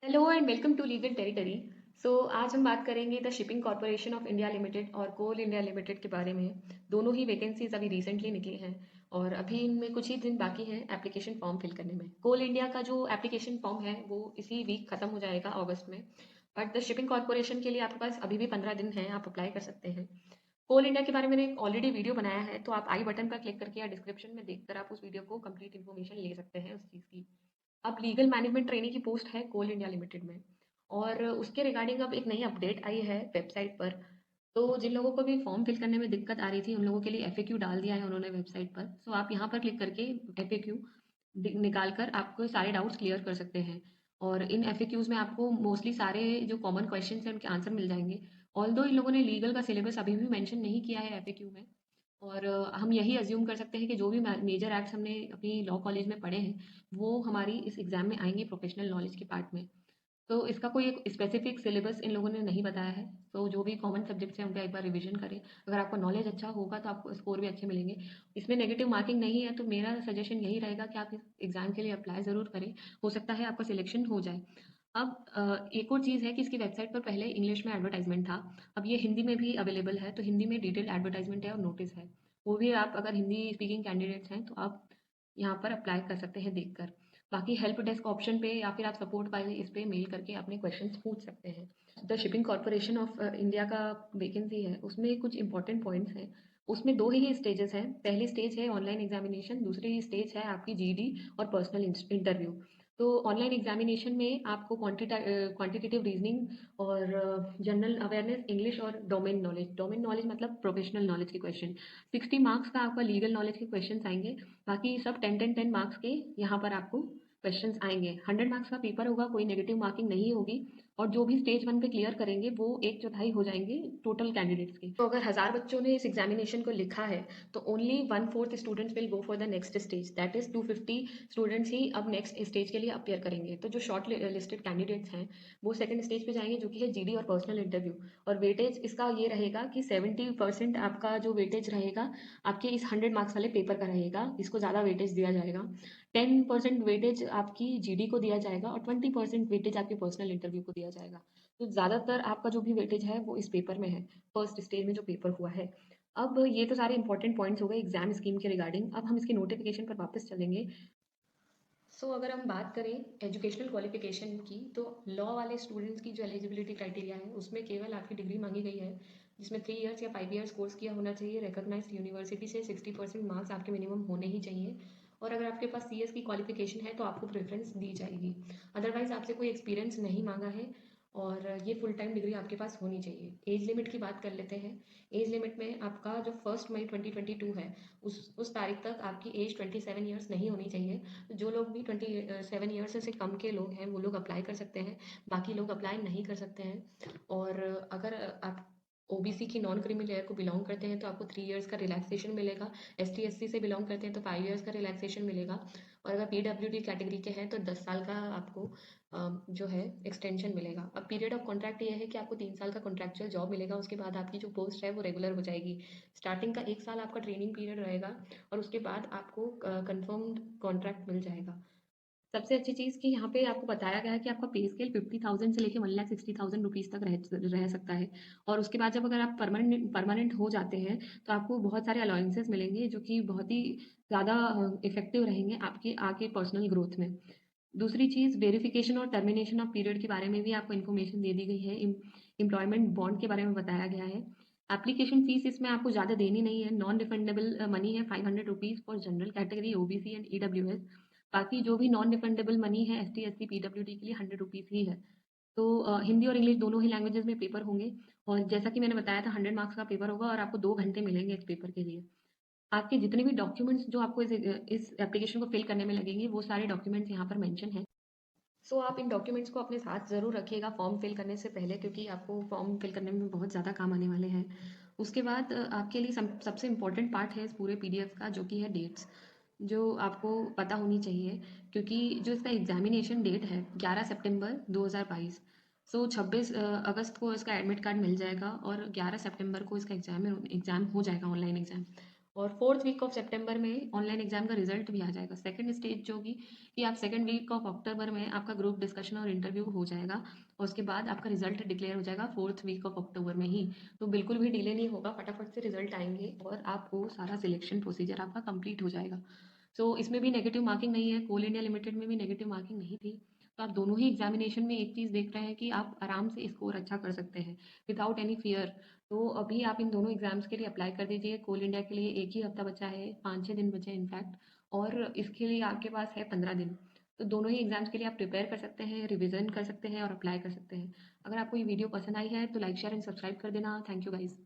Hello and welcome to legal territory. आज हम बात करेंगे the shipping corporation of India limited और कोल इंडिया लिमिटेड के बारे में। दोनों ही वैकेंसीज अभी रिसेंटली निकली हैं और अभी इनमें कुछ ही दिन बाकी हैं एप्लीकेशन फॉर्म फिल करने में। कोल इंडिया का जो एप्लीकेशन फॉर्म है वो इसी वीक खत्म हो जाएगा अगस्त में। बट द शिपिंग कॉरपोरेशन के लिए आपके पास अभी भी 15 दिन हैं, आप अप्लाई कर सकते हैं। कोल इंडिया के बारे में मैंने एक ऑलरेडी वीडियो बनाया है, तो आप आई बटन पर क्लिक करके या डिस्क्रिप्शन में देखकर आप उस वीडियो को कंप्लीट इन्फॉर्मेशन ले सकते हैं उस चीज़ की। अब लीगल मैनेजमेंट ट्रेनी की पोस्ट है कोल इंडिया लिमिटेड में और उसके रिगार्डिंग अब एक नई अपडेट आई है वेबसाइट पर। तो जिन लोगों को भी फॉर्म फिल करने में दिक्कत आ रही थी उन लोगों के लिए एफएक्यू डाल दिया है उन्होंने वेबसाइट पर। आप यहाँ पर क्लिक करके एफएक्यू निकाल कर आपको सारे डाउट्स क्लियर कर सकते हैं। और इन एफएक्यूज में आपको मोस्टली सारे जो कॉमन क्वेश्चन हैं उनके आंसर मिल जाएंगे। ऑल्दो इन लोगों ने लीगल का सिलेबस अभी भी मेंशन नहीं किया है एफएक्यू में। और हम यही अज्यूम कर सकते हैं कि जो भी मेजर एक्ट्स हमने अपनी लॉ कॉलेज में पढ़े हैं वो हमारी इस एग्ज़ाम में आएंगे प्रोफेशनल नॉलेज के पार्ट में। तो इसका कोई एक स्पेसिफिक सिलेबस इन लोगों ने नहीं बताया है। तो जो भी कॉमन सब्जेक्ट्स हैं उनका एक बार रिवीजन करें। अगर आपका नॉलेज अच्छा होगा तो आपको स्कोर भी अच्छे मिलेंगे। इसमें नेगेटिव मार्किंग नहीं है, तो मेरा सजेशन यही रहेगा कि आप इस एग्ज़ाम के लिए अप्लाई ज़रूर करें। हो सकता है आपका सिलेक्शन हो जाए। अब एक और चीज़ है कि इसकी वेबसाइट पर पहले इंग्लिश में एडवर्टाइजमेंट था। अब ये हिंदी में भी अवेलेबल है, तो हिंदी में डिटेल एडवर्टाइजमेंट है और नोटिस है। वो भी आप अगर हिंदी स्पीकिंग कैंडिडेट्स हैं तो आप यहाँ पर अप्लाई कर सकते हैं देखकर। बाकी हेल्प डेस्क ऑप्शन पे या फिर आप सपोर्ट वाले इस पे मेल करके अपने क्वेश्चंस पूछ सकते हैं। The shipping corporation of India का वैकेंसी है, उसमें कुछ इंपॉर्टेंट पॉइंट्स हैं। उसमें दो ही स्टेजेस हैं। पहली स्टेज है ऑनलाइन एग्जामिनेशन, दूसरी स्टेज है आपकी जीडी और पर्सनल इंटरव्यू। तो ऑनलाइन एग्जामिनेशन में आपको क्वांटिटेटिव रीजनिंग और जनरल अवेयरनेस, इंग्लिश और डोमेन नॉलेज मतलब प्रोफेशनल नॉलेज के क्वेश्चन। 60 मार्क्स का आपका लीगल नॉलेज के क्वेश्चन आएंगे। बाकी सब 10 मार्क्स के यहाँ पर आपको क्वेश्चंस आएंगे। 100 मार्क्स का पेपर होगा, कोई नेगेटिव मार्किंग नहीं होगी। और जो भी स्टेज 1 पे क्लियर करेंगे वो 1/4 हो जाएंगे टोटल कैंडिडेट्स के। तो अगर 1000 बच्चों ने इस एग्जामिनेशन को लिखा है तो only 1/4 students will go for the next stage, that is 250 students ही अब नेक्स्ट स्टेज के लिए अपियर करेंगे। तो जो शॉर्ट लिस्टेड कैंडिडेट्स हैं वो सेकंड स्टेज पे जाएंगे, जो कि है जीडी और पर्सनल इंटरव्यू। और वेटेज इसका ये रहेगा कि 70% आपका जो वेटेज रहेगा आपके इस 100 मार्क्स वाले पेपर का रहेगा, इसको ज़्यादा वेटेज दिया जाएगा। 10% वेटेज आपकी जीडी को दिया जाएगा और 20% वेटेज आपके पर्सनल इंटरव्यू को दिया जाएगा। तो ज़्यादातर आपका जो भी वेटेज है वो इस पेपर में है, फर्स्ट स्टेज में जो पेपर हुआ है। अब ये तो सारे इंपॉर्टेंट पॉइंट्स हो गए एग्जाम स्कीम के रिगार्डिंग। अब हम इसके नोटिफिकेशन पर वापस चलेंगे। अगर हम बात करें एजुकेशनल क्वालिफिकेशन की, तो लॉ वाले स्टूडेंट्स की जो एलिजिबिलिटी क्राइटेरिया है उसमें केवल आपकी डिग्री मांगी गई है, जिसमें 3 इयर्स या 5 इयर्स कोर्स किया होना चाहिए। रिकॉग्नाइज्ड यूनिवर्सिटी से 60% मार्क्स आपके मिनिमम होने ही चाहिए। और अगर आपके पास सीएस की क्वालिफिकेशन है तो आपको प्रेफरेंस दी जाएगी। अदरवाइज आपसे कोई एक्सपीरियंस नहीं मांगा है और ये फुल टाइम डिग्री आपके पास होनी चाहिए। एज लिमिट की बात कर लेते हैं। एज लिमिट में आपका जो 1 मई 2022 है उस तारीख तक आपकी एज 27 इयर्स नहीं होनी चाहिए। तो जो लोग भी 27 ईयर्स से कम के लोग हैं वो लोग अप्लाई कर सकते हैं, बाकी लोग अप्लाई नहीं कर सकते हैं। और अगर आप ओबीसी की नॉन क्रीमी लेयर को बिलोंग करते हैं तो आपको 3 इयर्स का रिलैक्सेशन मिलेगा। एसटी एससी से बिलोंग करते हैं तो 5 इयर्स का रिलैक्सेशन मिलेगा। और अगर पीडब्ल्यूडी कैटेगरी के हैं तो 10 साल का आपको जो है एक्सटेंशन मिलेगा। अब पीरियड ऑफ कॉन्ट्रैक्ट ये है कि आपको 3 साल का कॉन्ट्रैक्चुअल जॉब मिलेगा, उसके बाद आपकी जो पोस्ट है वो रेगुलर हो जाएगी। स्टार्टिंग का 1 साल आपका ट्रेनिंग पीरियड रहेगा और उसके बाद आपको कंफर्म्ड कॉन्ट्रैक्ट मिल जाएगा। सबसे अच्छी चीज़ कि यहाँ पे आपको बताया गया है कि आपका पे स्केल 50,000 से लेके 1,60,000 रुपीज़ तक रह सकता है। और उसके बाद जब अगर आप परमानेंट परमानेंट हो जाते हैं तो आपको बहुत सारे अलाउंसेस मिलेंगे, जो कि बहुत ही ज़्यादा इफेक्टिव रहेंगे आपके आगे पर्सनल ग्रोथ में। दूसरी चीज़, वेरिफिकेशन और टर्मिनेशन ऑफ पीरियड के बारे में भी आपको इन्फॉर्मेशन दे दी गई है। एम्प्लॉयमेंट बॉन्ड के बारे में बताया गया है। एप्लीकेशन फीस इसमें आपको ज़्यादा देनी नहीं है, नॉन रिफंडेबल मनी है 500 rupees for general category, OBC and EWS. बाकी जो भी नॉन रिफंडेबल मनी है एसटी एससी पीडब्ल्यूडी के लिए 100 रुपीज़ ही है। तो हिंदी और इंग्लिश दोनों ही लैंग्वेजेस में पेपर होंगे। और जैसा कि मैंने बताया था 100 मार्क्स का पेपर होगा और आपको 2 घंटे मिलेंगे इस पेपर के लिए। आपके जितने भी डॉक्यूमेंट्स जो आपको इस एप्लीकेशन को फिल करने में लगेंगे वो सारे डॉक्यूमेंट्स यहाँ पर मेंशन हैं। आप इन डॉक्यूमेंट्स को अपने साथ ज़रूर रखिएगा फॉर्म फिल करने से पहले, क्योंकि आपको फॉर्म फिल करने में बहुत ज़्यादा काम आने वाले हैं। उसके बाद आपके लिए सबसे इम्पोर्टेंट पार्ट है इस पूरे पीडीएफ का, जो कि है डेट्स, जो आपको पता होनी चाहिए। क्योंकि जो इसका एग्जामिनेशन डेट है 11 सितंबर 2022। 26 अगस्त को इसका एडमिट कार्ड मिल जाएगा और 11 सितंबर को इसका एग्ज़ाम हो जाएगा, ऑनलाइन एग्ज़ाम। और 4th वीक ऑफ सितंबर में ऑनलाइन एग्जाम का रिजल्ट भी आ जाएगा। सेकंड स्टेज जो होगी कि आप सेकंड वीक ऑफ अक्टूबर में आपका ग्रुप डिस्कशन और इंटरव्यू हो जाएगा और उसके बाद आपका रिजल्ट डिक्लेयर हो जाएगा 4th वीक ऑफ अक्टूबर में ही। तो बिल्कुल भी डिले नहीं होगा, फटाफट से रिजल्ट आएंगे और आपको सारा सिलेक्शन प्रोसीजर आपका कंप्लीट हो जाएगा। सो इसमें भी नेगेटिव मार्किंग नहीं है, कोल इंडिया लिमिटेड में भी नेगेटिव मार्किंग नहीं थी। तो आप दोनों ही एग्जामिनेशन में एक चीज़ देख रहे हैं कि आप आराम से स्कोर अच्छा कर सकते हैं विदाउट एनी फियर। तो अभी आप इन दोनों एग्जाम्स के लिए अप्लाई कर दीजिए। कोल इंडिया के लिए एक ही हफ्ता बचा है, 5-6 दिन बचे हैं इनफैक्ट, और इसके लिए आपके पास है 15 दिन। तो दोनों ही एग्जाम्स के लिए आप प्रिपेयर कर सकते हैं, रिविजन कर सकते हैं और अप्लाई कर सकते हैं। अगर आपको ये वीडियो पसंद आई है तो लाइक शेयर एंड सब्सक्राइब कर देना। Thank you guys.